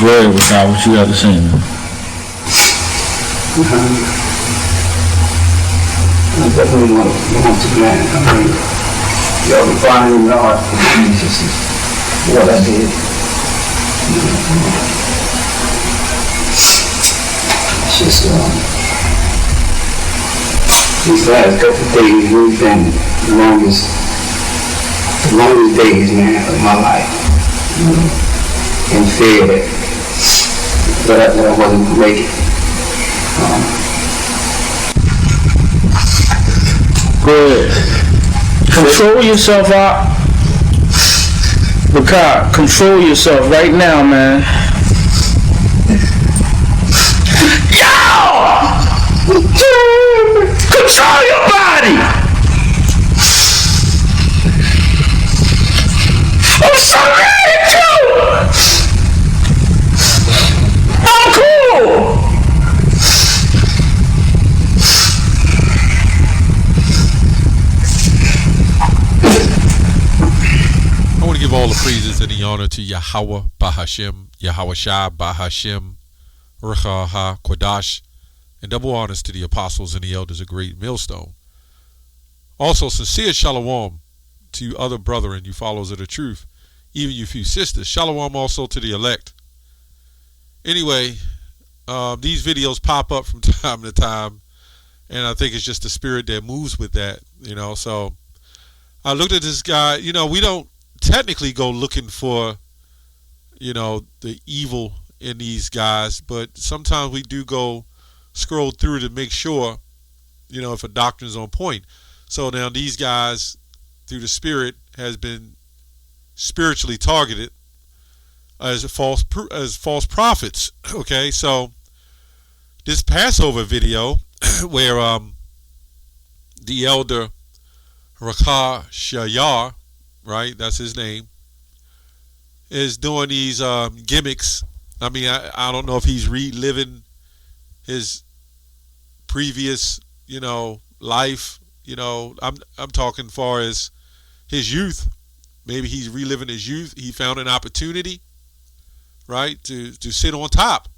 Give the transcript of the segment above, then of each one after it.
Go ahead with that. What you got to say, man? I definitely want to man. I mean, yo, the finding the art for Jesus is what I did. It's just, these last couple of days really been the longest days, man, of my life. In fear that I wasn't going to make it. Go ahead. Control yourself out. Bakar, control yourself right now, man. Yo! Control your body! I'm sorry, I'm cool! I want to give all the praises and the honor to Yahweh Bahashem, Yahweh Shai Bahashem, Rucha Ha Kodash, and double honors to the apostles and the elders of Great Millstone. Also, sincere shalom to you other brethren, you followers of the truth, even you few sisters. Shalom also to the elect. Anyway, these videos pop up from time to time, and I think it's just the spirit that moves with that, you know. So I looked at this guy. You know, we don't technically go looking for, you know, the evil in these guys, but sometimes we do go scroll through to make sure, you know, if a doctrine's on point. So now these guys, through the spirit, has been spiritually targeted as false prophets. Okay, so this Passover video where the elder Rakah Shayar, right, that's his name, is doing these gimmicks. I mean, I don't know if he's reliving his previous, you know, life. You know, I'm talking far as his youth. Maybe he's reliving his youth. He found an opportunity, right, to sit on top,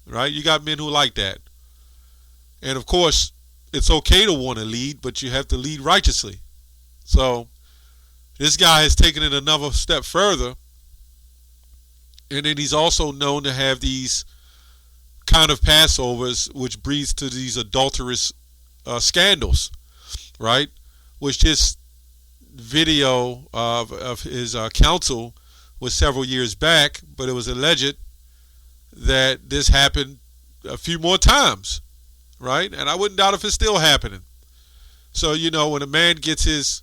right? You got men who like that. And of course, it's okay to want to lead, but you have to lead righteously. So this guy has taken it another step further. And then he's also known to have these kind of Passovers, which breeds to these adulterous scandals, right? Which this video of his counsel was several years back, but it was alleged that this happened a few more times, right? And I wouldn't doubt if it's still happening. So, you know, when a man gets his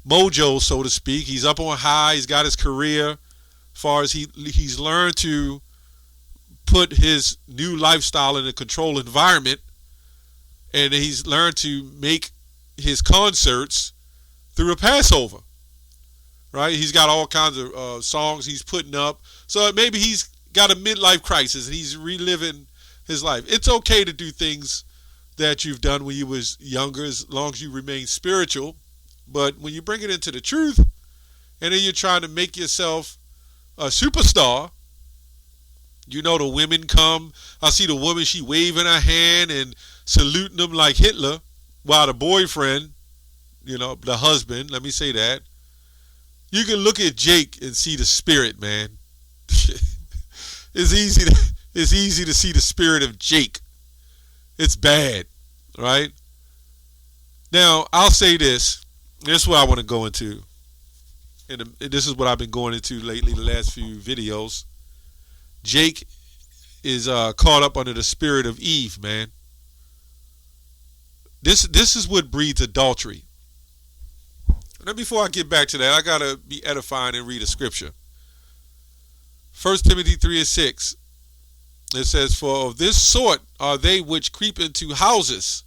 mojo, so to speak, he's up on high, he's got his career, as far as he's learned to put his new lifestyle in a controlled environment, and he's learned to make his concerts through a Passover, right? He's got all kinds of songs he's putting up. So maybe he's got a midlife crisis and he's reliving his life. It's okay to do things that you've done when you was younger, as long as you remain spiritual. But when you bring it into the truth, and then you're trying to make yourself a superstar, you know, the women come. I see the woman, she waving her hand and saluting them like Hitler, while the boyfriend, you know, the husband, let me say that, you can look at Jake and see the spirit, man. It's easy to see the spirit of Jake. It's bad, right? Now, I'll say this. This is what I want to go into. and this is what I've been going into lately, the last few videos. Jake is caught up under the spirit of Eve, man. This is what breeds adultery. Now, before I get back to that, I gotta be edifying and read a scripture. 1 Timothy 3:6. It says, "For of this sort are they which creep into houses."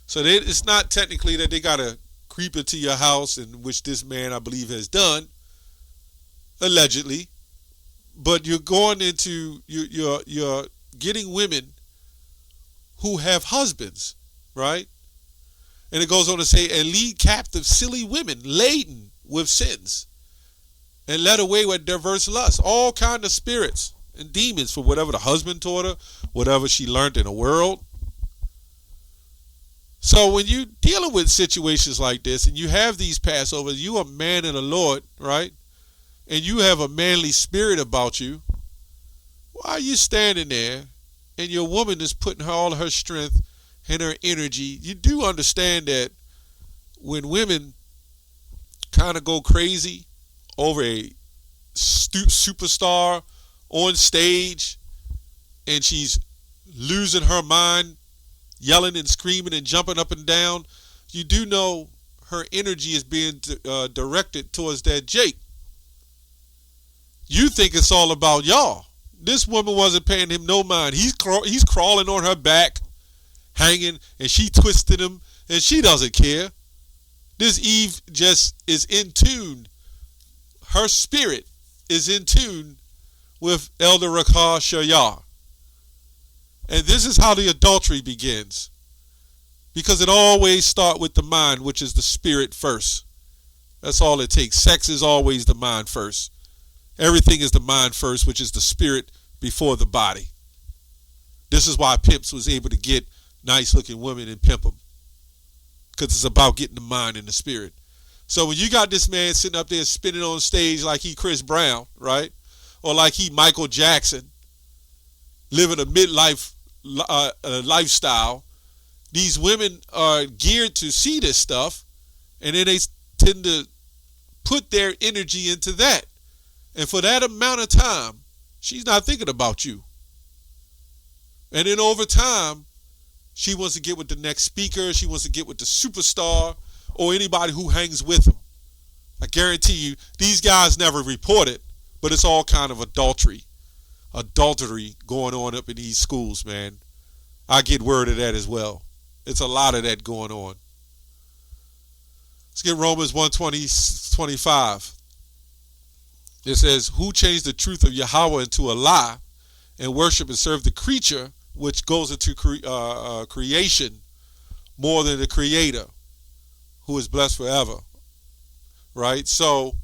So it's not technically that they gotta creep into your house, in which this man, I believe, has done, allegedly. But you're going into you're getting women who have husbands, right? And it goes on to say, "And lead captive silly women laden with sins, and led away with diverse lusts," all kind of spirits and demons for whatever the husband taught her, whatever she learned in the world. So when you're dealing with situations like this, and you have these Passovers, you are a man in the Lord, right? And you have a manly spirit about you. Why are you standing there, and your woman is putting all her strength and her energy? You do understand that when women kind of go crazy over a superstar on stage, and she's losing her mind, yelling and screaming and jumping up and down, you do know her energy is being directed towards that Jake. You think it's all about y'all. This woman wasn't paying him no mind. He's crawling on her back, hanging, and she twisted him, and she doesn't care. This Eve just is in tune. Her spirit is in tune with Elder Rakah Shayar. And this is how the adultery begins. Because it always starts with the mind, which is the spirit first. That's all it takes. Sex is always the mind first. Everything is the mind first, which is the spirit before the body. This is why pimps was able to get nice looking women and pimp them. Because it's about getting the mind and the spirit. So when you got this man sitting up there spinning on stage like he Chris Brown, right? Or like he Michael Jackson, living a midlife lifestyle, these women are geared to see this stuff, and then they tend to put their energy into that. And for that amount of time, she's not thinking about you. And then over time, she wants to get with the next speaker. She wants to get with the superstar or anybody who hangs with him. I guarantee you, these guys never report it, but it's all kind of adultery going on up in these schools, man. I get word of that as well. It's a lot of that going on. Let's get Romans 1:25. It says, "Who changed the truth of Yahweh into a lie, and worship and serve the creature which goes into creation more than the creator, who is blessed forever." Right? So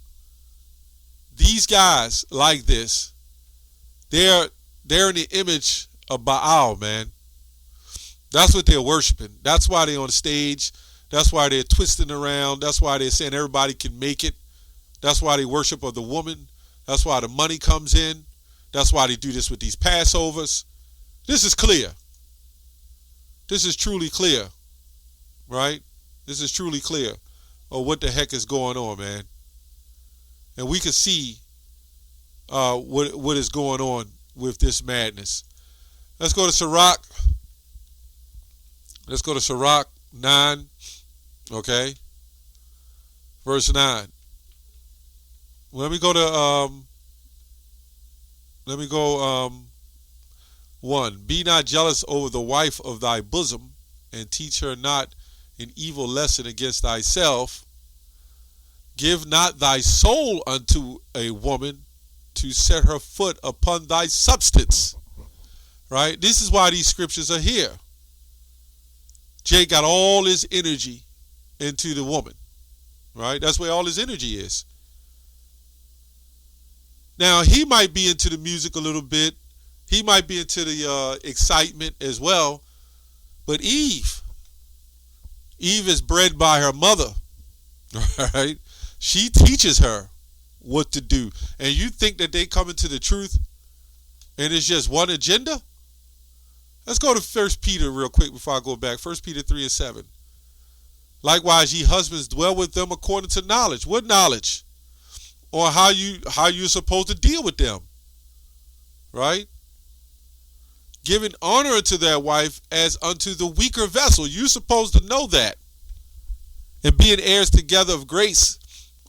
these guys like this, they're in the image of Baal, man. That's what they're worshiping. That's why they're on stage. That's why they're twisting around. That's why they're saying everybody can make it. That's why they worship of the woman. That's why the money comes in. That's why they do this with these Passovers. This is clear. This is truly clear. Right? This is truly clear of what the heck is going on, man. And we can see what is going on with this madness. Let's go to Sirach. Let's go to Sirach 9. Okay? Verse 9. Let me go 1. Be not jealous over the wife of thy bosom, and teach her not an evil lesson against thyself. Give not thy soul unto a woman, to set her foot upon thy substance. Right? This is why these scriptures are here. Jay got all his energy into the woman. Right? That's where all his energy is. Now, he might be into the music a little bit. He might be into the excitement as well. But Eve is bred by her mother. Right? She teaches her what to do. And you think that they come into the truth and it's just one agenda? Let's go to 1 Peter real quick before I go back. 1 Peter 3:7. Likewise, ye husbands, dwell with them according to knowledge. What knowledge? on how you're supposed to deal with them, right? Giving honor to their wife as unto the weaker vessel. You're supposed to know that. And being heirs together of grace,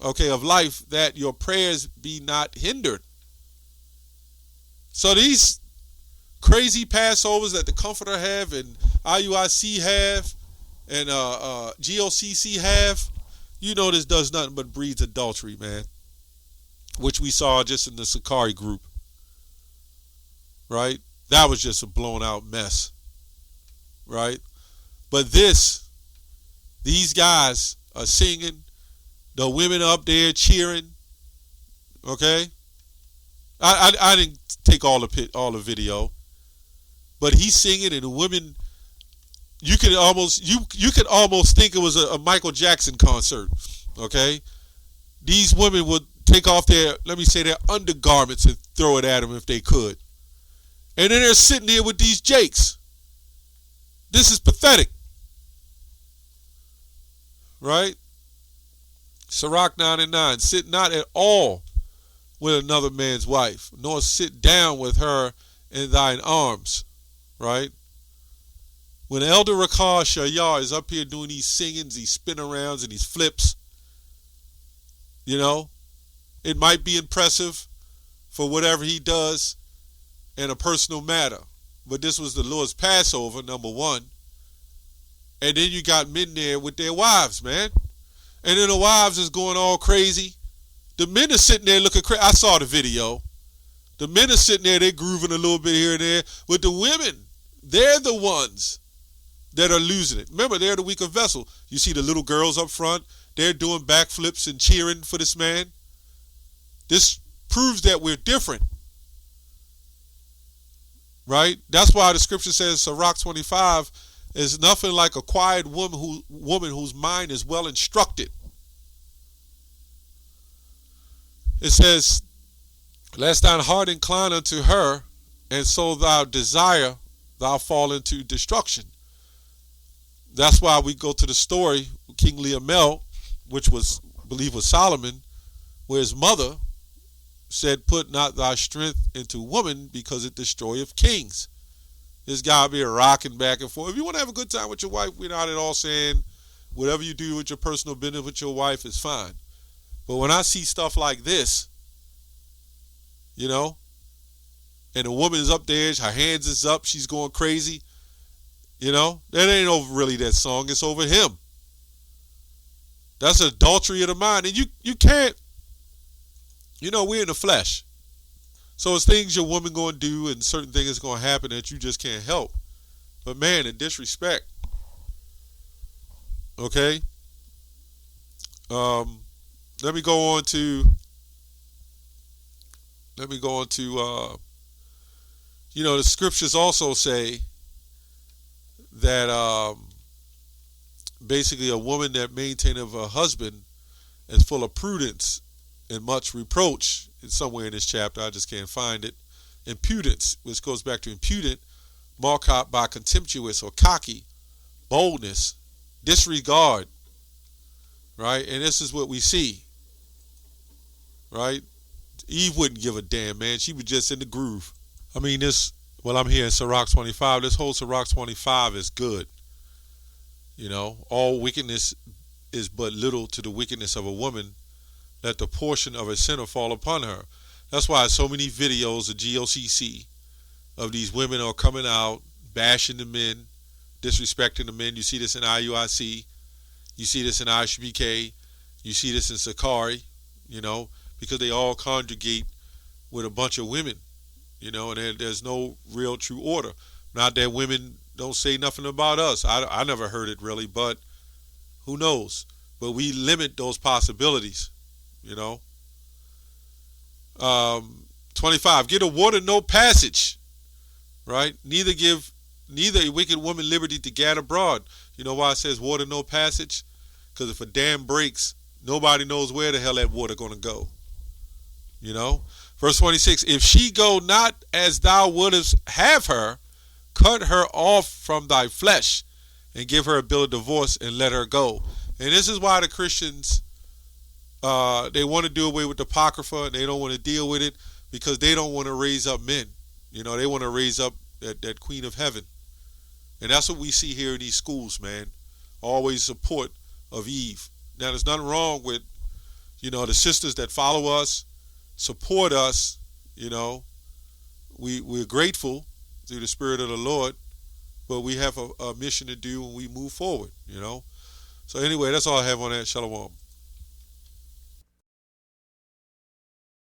okay, of life, that your prayers be not hindered. So these crazy Passovers that the Comforter have and IUIC have and GOCC have, you know, this does nothing but breeds adultery, man, which we saw just in the Sakari group, right? That was just a blown out mess, right? But these guys are singing, the women up there cheering, okay? I didn't take all the video, but he's singing and the women, you could almost think it was a Michael Jackson concert, okay? These women would take off their undergarments and throw it at him if they could. And then they're sitting there with these jakes. This is pathetic. Right? Sirach 9:9. Sit not at all with another man's wife, nor sit down with her in thine arms. Right? When Elder Rakar Shayar is up here doing these singings, these spin arounds and these flips, you know, it might be impressive for whatever he does in a personal matter. But this was the Lord's Passover, number one. And then you got men there with their wives, man. And then the wives is going all crazy. The men are sitting there looking crazy. I saw the video. The men are sitting there, they're grooving a little bit here and there. But the women, they're the ones that are losing it. Remember, they're the weaker vessel. You see the little girls up front. They're doing backflips and cheering for this man. This proves that we're different. Right? That's why the scripture says, Sirach 25, is nothing like a quiet woman whose mind is well instructed. It says, lest thine heart incline unto her, and so thou desire, thou fall into destruction. That's why we go to the story, King Lemuel, which was, I believe, was Solomon, where his mother said, put not thy strength into woman, because it destroyeth kings. This guy be rocking back and forth. If you want to have a good time with your wife, we're not at all saying whatever you do with your personal business with your wife is fine. But when I see stuff like this, you know, and the woman is up there, her hands is up, she's going crazy, you know, that ain't over really that song, it's over him. That's adultery of the mind. And you can't, you know, we're in the flesh. So it's things your woman going to do and certain things going to happen that you just can't help. But man, the disrespect. Okay? Let me go on to, you know, the scriptures also say that basically a woman that maintaineth her husband is full of prudence and much reproach. It's somewhere in this chapter, I just can't find it. Impudence, which goes back to impudent, marked out by contemptuous or cocky, boldness, disregard, right? And this is what we see, right? Eve wouldn't give a damn, man. She was just in the groove. I mean, I'm here in Sirach 25. This whole Sirach 25 is good. You know, all wickedness is but little to the wickedness of a woman. Let the portion of a sinner fall upon her. That's why so many videos of GOCC of these women are coming out, bashing the men, disrespecting the men. You see this in IUIC. You see this in ISBK. You see this in Sakari, you know, because they all conjugate with a bunch of women, you know, and there's no real true order. Not that women don't say nothing about us. I never heard it really, but who knows? But we limit those possibilities. You know, 25. Get a water no passage, right? Neither a wicked woman liberty to gad abroad. You know why it says water no passage? Because if a dam breaks, nobody knows where the hell that water going to go. You know, verse 26. If she go not as thou wouldest have her, cut her off from thy flesh, and give her a bill of divorce and let her go. And this is why the Christians They want to do away with the Apocrypha, and they don't want to deal with it because they don't want to raise up men. You know, they want to raise up that Queen of Heaven. And that's what we see here in these schools, man. Always support of Eve. Now, there's nothing wrong with, you know, the sisters that follow us, support us, you know. We're grateful through the Spirit of the Lord, but we have a mission to do when we move forward, you know. So anyway, that's all I have on that. Shalom.